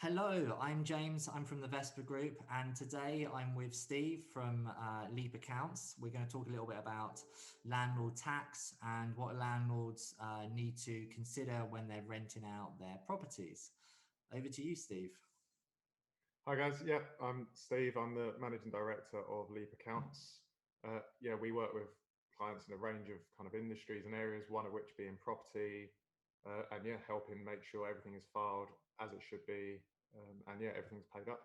Hello, I'm James. I'm from the Vesper group, and today I'm with Steve from Leap Accounts. We're going to talk a little bit about landlord tax and what landlords need to consider when they're renting out their properties. Over to you, Steve. Hi guys, yeah, I'm Steve. I'm the managing director of Leap Accounts. Yeah, we work with clients in a range of kind of industries and areas, one of which being property, and yeah, helping make sure everything is filed as it should be, and yeah, everything's paid up.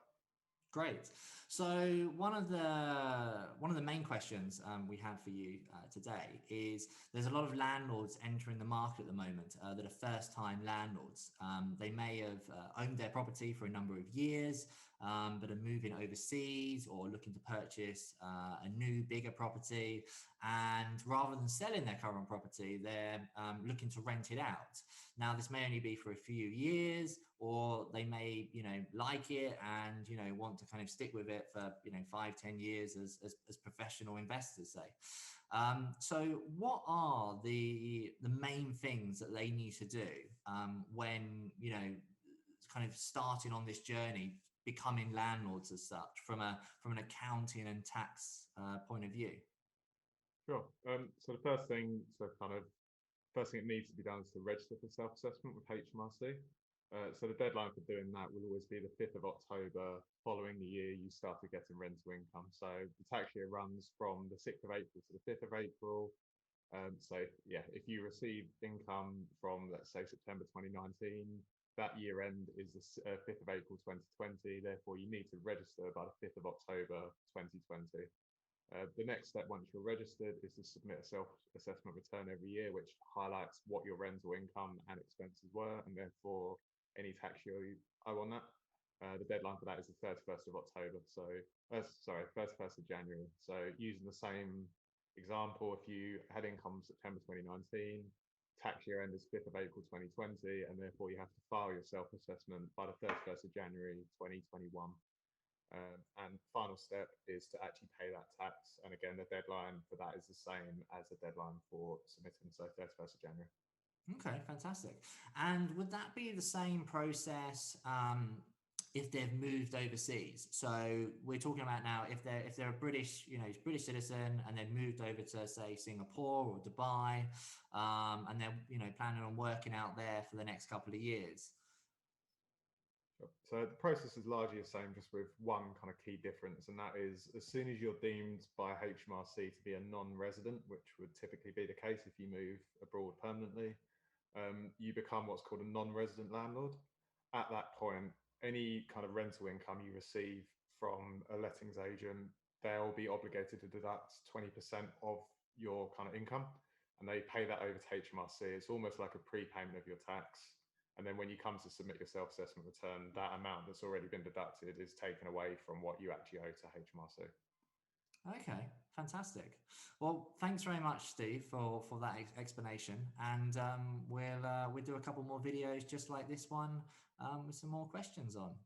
Great. So one of the main questions we have for you today is there's a lot of landlords entering the market at the moment that are first-time landlords. They may have owned their property for a number of years, but are moving overseas or looking to purchase a new, bigger property. And rather than selling their current property, they're looking to rent it out. Now, this may only be for a few years, or they may, like it and, want to kind of stick with it for, 5, 10 years as professional investors say. So what are the main things that they need to do when, kind of starting on this journey, becoming landlords as such from an accounting and tax point of view? Sure. So the first thing that needs to be done is to register for self-assessment with HMRC. So the deadline for doing that will always be the 5th of October following the year you started getting rental income. So the tax year runs from the 6th of April to the 5th of April. So yeah, if you receive income from, let's say, September 2019, that year end is the 5th of April 2020. Therefore, you need to register by the 5th of October 2020. The next step once you're registered is to submit a self-assessment return every year, which highlights what your rental income and expenses were, and therefore any tax you owe on that. The deadline for that is the 31st of October, so 31st of January. So using the same example, if you had income September 2019, tax year end is 5th of April 2020, and therefore you have to file your self-assessment by the 31st of January 2021. And final step is to actually pay that tax. And again, the deadline for that is the same as the deadline for submitting, so 31st of January. Okay, fantastic. And would that be the same process if they've moved overseas? So we're talking about now if they're a British, British citizen and they've moved over to say Singapore or Dubai, and they're planning on working out there for the next couple of years. So the process is largely the same, just with one kind of key difference, and that is as soon as you're deemed by HMRC to be a non-resident, which would typically be the case if you move abroad permanently, you become what's called a non-resident landlord. At that point, any kind of rental income you receive from a lettings agent, they'll be obligated to deduct 20% of your kind of income, and they pay that over to HMRC. It's almost like a prepayment of your tax. And then when you come to submit your self-assessment return, that amount that's already been deducted is taken away from what you actually owe to HMRC. Okay, fantastic. Well, thanks very much, Steve, for that explanation. And we'll do a couple more videos just like this one with some more questions on.